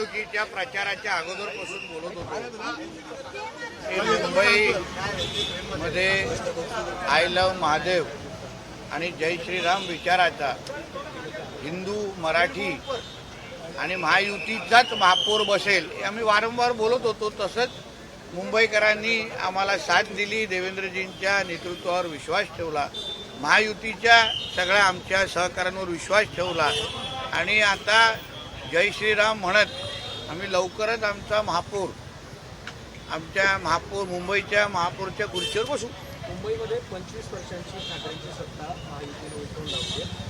निवडणुकीच्या प्रचाराच्या अगोदरपासून बोलत होतो की मुंबईमध्ये आय लव्ह महादेव आणि जय श्रीराम विचाराचा हिंदू मराठी आणि महायुतीचाच महापौर बसेल हे आम्ही वारंवार बोलत होतो. तसंच मुंबईकरांनी आम्हाला साथ दिली, देवेंद्रजींच्या नेतृत्वावर विश्वास ठेवला, महायुतीच्या सगळ्या आमच्या सहकाऱ्यांवर विश्वास ठेवला आणि आता जय श्रीराम म्हणत आम्ही लवकरच आमचा महापौर मुंबईच्या महापौरच्या खुर्चीवर बसू. मुंबईमध्ये 25 वर्षांची ठाकरेंची सत्ता महायुतीने उलटवून लावली आहे.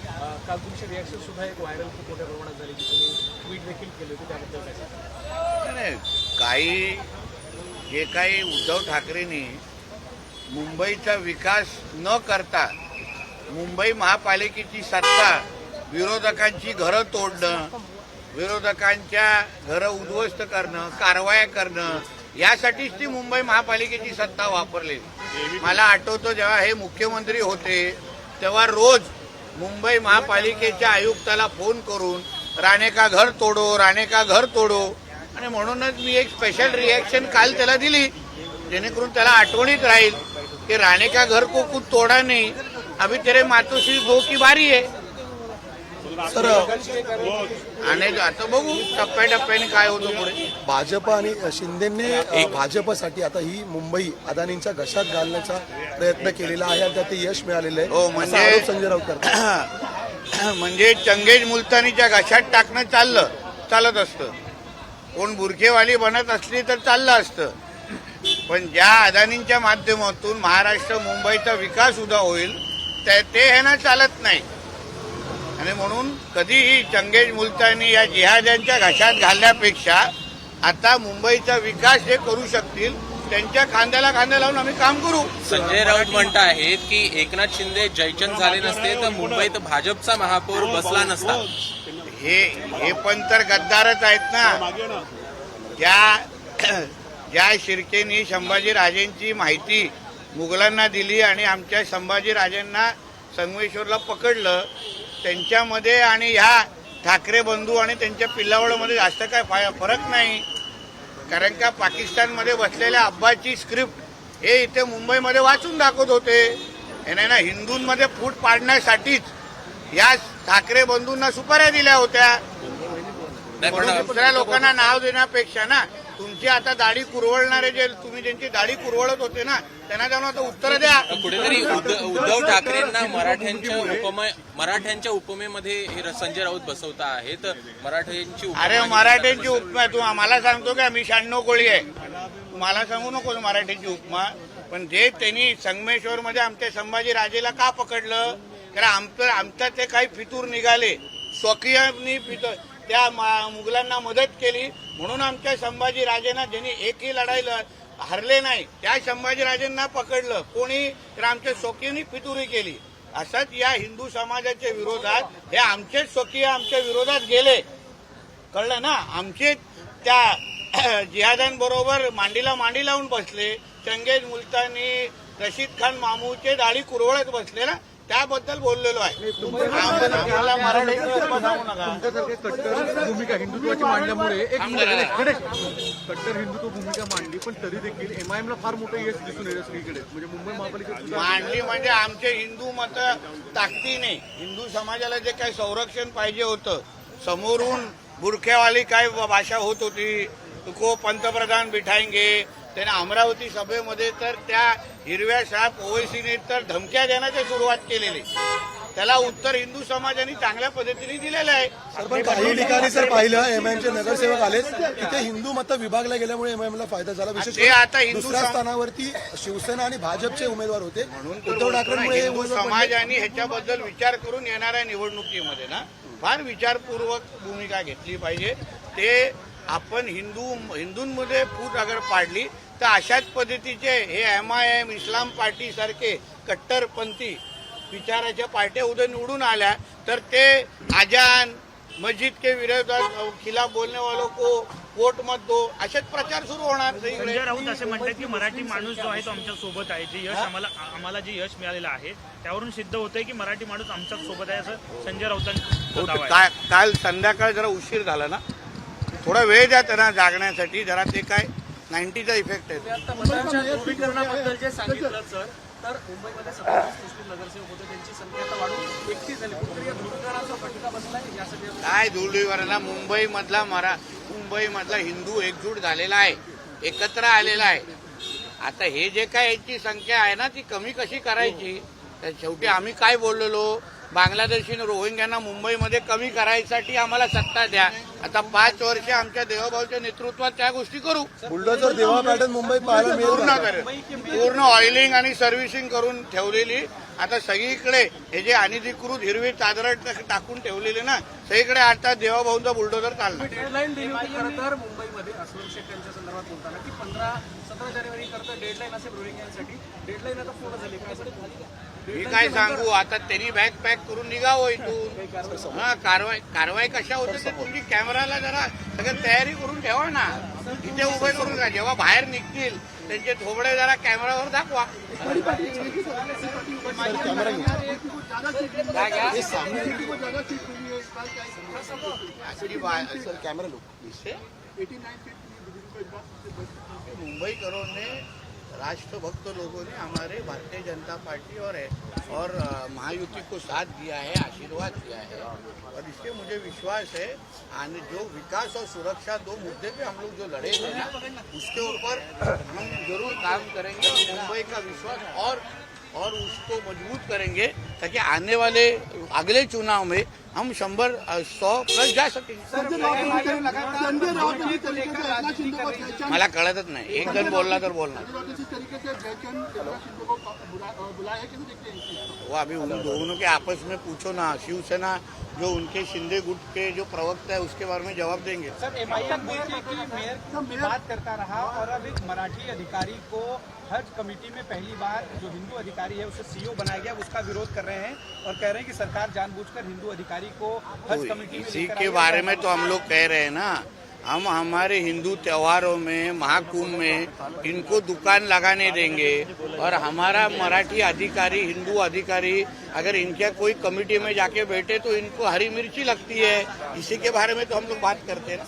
काल तुमची रिॲक्शन सुद्धा एक व्हायरल खूप मोठ्या प्रमाणात झाली की तुम्ही ट्विट देखील केले होते, त्याबद्दल काय? नाही, जे काही उद्धव ठाकरेंनी मुंबईचा विकास न करता मुंबई महापालिकेची सत्ता विरोधकांची घरं तोडणं, विरोधकांच्या घरं उद्ध्वस्त करणं, कारवाया करणं यासाठीच ती मुंबई महापालिकेची सत्ता वापरली. मला आठवतं जेव्हा हे मुख्यमंत्री होते तेव्हा रोज मुंबई महापालिकेच्या आयुक्ताला फोन करून राणे का घर तोडो, राणे का घर तोडो, आणि म्हणूनच मी एक स्पेशल रिॲक्शन काल त्याला दिली जेणेकरून त्याला आठवणीत राहील की राणे का घर को कुछ तोडा नाही, अभी तेरे मातोश्री गो की बारी आहे. सर, आणि आता बघू टप्प्याटप्प्याने काय होतं पुढे. भाजप आणि शिंदेने भाजपसाठी आता ही मुंबई अदानींच्या घशात घालण्याचा प्रयत्न केलेला आहे आणि त्यात ते यश मिळालेलं आहे. हो, असा आरोप संजय राऊत करतात. म्हणजे चंगेज मुलतानीच्या घशात टाकणं चालत असतं. कोण बुरखेवाली बनत असली तर चाललं असतं, पण ज्या अदानींच्या माध्यमातून महाराष्ट्र मुंबईचा विकास उदा होईल ते हे ना चालत नाही. आणि म्हणून कधीही चंगेज मुलतानी या जिहाद्यांच्या घशात घालण्यापेक्षा आता मुंबईचा विकास जे करू शकतील त्यांच्या खांद्याला खांदा लावून आम्ही काम करू. संजय राऊत म्हणत आहेत की एकनाथ शिंदे जयचंद झाले नसते तर मुंबईत भाजपचा महापौर बसला नसता. हे पण तर गद्दारच आहेत ना. ज्या शिर्केनी संभाजीराजेंची माहिती मुघलांना दिली आणि आमच्या संभाजीराजेंना संगमेश्वरला पकडलं, त्यांच्यामध्ये आणि ह्या ठाकरे बंधू आणि त्यांच्या पिल्लावळमध्ये जास्त काय फरक नाही. कारण का पाकिस्तानमध्ये बसलेल्या अब्बाची स्क्रिप्ट हे इथे मुंबईमध्ये वाचून दाखवत होते. याने ना हिंदूंमध्ये फूट पाडण्यासाठीच या ठाकरे बंधूंना सुपाऱ्या दिल्या होत्या. दुसऱ्या लोकांना नाव देण्यापेक्षा ना तुमची आता दाढी कुरवळणारे जे तुम्ही ज्यांची दाढी कुरवळत होते ना त्यांना जाऊन आता उत्तर द्या. कुठेतरी उद्धव ठाकरेंना मराठ्यांच्या उपमेमध्ये हे संजय राऊत बसवता आहेत. मराठ्यांची उपमा तू आम्हाला सांगतो का? मी 96 कोळी आहे, मला सांगू नको मराठ्यांची उपमा. पण जे त्यांनी संगमेश्वरमध्ये आमच्या संभाजीराजेला का पकडलं? कारण आमच्या ते काही फितूर निघाले, स्वकीयांनी त्या मुघलांना मदत केली म्हणून आमच्या संभाजीराजेंना ज्यांनी एकही लढाईला हरले नाही त्या संभाजीराजेंना पकडलं कोणी, तर आमच्या स्वकीयांनी फितुरी केली. असंच या हिंदू समाजाच्या विरोधात हे आमचेच स्वकीय आमच्या विरोधात गेले, कळलं ना. आमचे त्या जिहाद्यांबरोबर मांडीला मांडी लावून बसले. चंगेज मुलतानी, रशीद खान मामूचे दाढी कुरवळत बसले ना, त्याबद्दल बोललेलो आहे. कट्टर भूमिका हिंदुत्वाची मांडल्यामुळे कट्टर हिंदुत्व भूमिका मांडली, पण तरी देखील एमआयएमला फार मोठं यश दिसून येईल सगळीकडे. म्हणजे मुंबई महापालिकेत मांडली म्हणजे आमचे हिंदू मत ताकदीने हिंदू समाजाला जे काही संरक्षण पाहिजे होतं, समोरून बुरख्यावाली काय भाषा होत होती, को पंतप्रधान बिठाएंगे, त्याने अमरावती सभेमध्ये तर त्या हिरव्या साहेब ओवैसीने तर धमक्या देण्याची सुरुवात केलेली. त्याला उत्तर हिंदू समाजाने चांगल्या पद्धतीने दिलेलं आहे. पण काही ठिकाणी जर पाहिलं एमआयएमचे नगरसेवक आले तिथे हिंदू मतं विभागल्या गेल्यामुळे एमआयएमला फायदा झाला. विशेष आता दुसऱ्या स्थानावरती शिवसेना आणि भाजपचे उमेदवार होते. उद्धव ठाकरेंमुळे हिंदू समाजाने ह्याच्याबद्दल विचार करून येणाऱ्या निवडणुकीमध्ये ना फार विचारपूर्वक भूमिका घेतली पाहिजे. ते आपण हिंदूंमध्ये फूट अगर पाडली तर अशाच पद्धतीचे हे एमआयएम, इस्लाम पार्टी सारखे कट्टरपंथी विचाराच्या पार्ट्या उद्या निवडून आल्या तर ते आजान मस्जिद के विरोधात खिलाफ बोलने वालों को वोट मत दो असेच प्रचार सुरू होणार. संजय राऊत असे म्हणतात की मराठी माणूस जो आहे तो आमच्या सोबत आहे. जे यश आम्हाला जे यश मिळालेलं आहे त्यावरून सिद्ध होतंय की मराठी माणूस आमच्या सोबत आहे असं संजय राऊतांचं दावा आहे. काल संध्याकाळ जरा उशीर झाला ना, थोडा वेळ द्या त्यांना जागण्यासाठी. जरा ते काय 90चा इफेक्ट आहे. आता मतांच्या ध्रुवीकरणाबद्दल जे सांगितलं सर, तर मुंबईमध्ये 27 मुस्लिम नगरसेवक होते, त्यांची संख्या आता वाढून 31 झाली. कुठेतरी या ध्रुवीकरणाचा फटका बसलाय यासाठी काय दुर्दैवाला मुंबईमधला हिंदू एकजूट झालेला आहे, एकत्र आलेला आहे. आता हे जे काय याची संख्या आहे ना ती कमी कशी करायची. तर शेवटी आम्ही काय बोललेलो, बांगलादेशी आणि रोहिंग्यांना मुंबईमध्ये कमी करायसाठी आम्हाला सत्ता द्या. आता 5 वर्ष आमच्या देवाभाऊच्या नेतृत्वात त्या गोष्टी करू. बुलडोजर देवा पॅटर्न मुंबईत पाहायला मिळेल पूर्ण का? करेल, पूर्ण ऑइलिंग आणि सर्व्हिसिंग करून ठेवलेली. आता सगळीकडे हे जे अनधिकृत हिरवी चादर टाकून ठेवलेले ना, सगळीकडे आता देवाभाऊंचा बुलडोजर चालणार. डेडलाईन दिली होती खरं तर मुंबईमध्ये अस्लम शेख यांच्या संदर्भात बोलताना की 17 जानेवारी करता डेडलाईन असेल रोहिंग्यांसाठी. डेडलाईन आता पूर्ण झाली काय सर? मी काय सांगू, आता त्यांनी बॅग पॅक करून निघावं इथून. हा, कारवाई कशा होते ते तुमची कॅमेराला जरा सगळं तयारी करून ठेवा ना. इथे उभे करून का जेव्हा बाहेर निघतील त्यांचे थोबडे जरा कॅमेरावर दाखवा. काय घ्या? Camera low. इससे मुंबईकरों ने, राष्ट्रभक्त लोगों ने हमारे भारतीय जनता पार्टी और महायुति को साथ दिया है, आशीर्वाद दिया है. और इससे मुझे विश्वास है आने जो विकास और सुरक्षा 2 मुद्दे पे हम लोग जो लड़े थे ना, उसके ऊपर हम जरूर काम करेंगे और मुंबई का विश्वास और उसको मजबूत करेंगे ताकि आने वाले अगले चुनाव में हम 100+ जा सकेंगे. मला कळतच नाही, एक जण बोलला तर बोलणार. वो अभी उन दोनों के आपस में पूछो ना. शिवसेना जो उनके शिंदे गुट के जो प्रवक्ता है उसके बारे में जवाब देंगे. सर एमआईएम मेयर की बात करता रहा और अब एक मराठी अधिकारी को हज कमेटी में पहली बार जो हिंदू अधिकारी है उसे सीईओ बनाया गया, उसका विरोध कर रहे हैं और कह रहे हैं कि सरकार जानबूझकर हिंदू अधिकारी को हज कमेटी में इसी लेकर के आई है. बारे में तो हम लोग कह रहे हैं ना, हम हमारे हिंदू त्योहारों में, महाकुंभ में इनको दुकान लगाने देंगे. और हमारा मराठी अधिकारी, हिंदू अधिकारी अगर इनके कोई कमेटी में जाके बैठे तो इनको हरी मिर्ची लगती है. इसी के बारे में तो हम लोग बात करते हैं.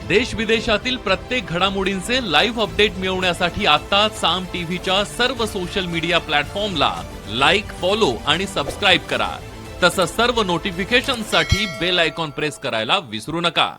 देश विदेशातील प्रत्येक घडामोडींचे लाईव्ह अपडेट मिळवण्यासाठी आता साम टीव्हीच्या सर्व सोशल मीडिया प्लॅटफॉर्मला लाईक, फॉलो आणि सबस्क्राईब करा. तसंच सर्व नोटिफिकेशनसाठी बेल आयकॉन प्रेस करायला विसरू नका.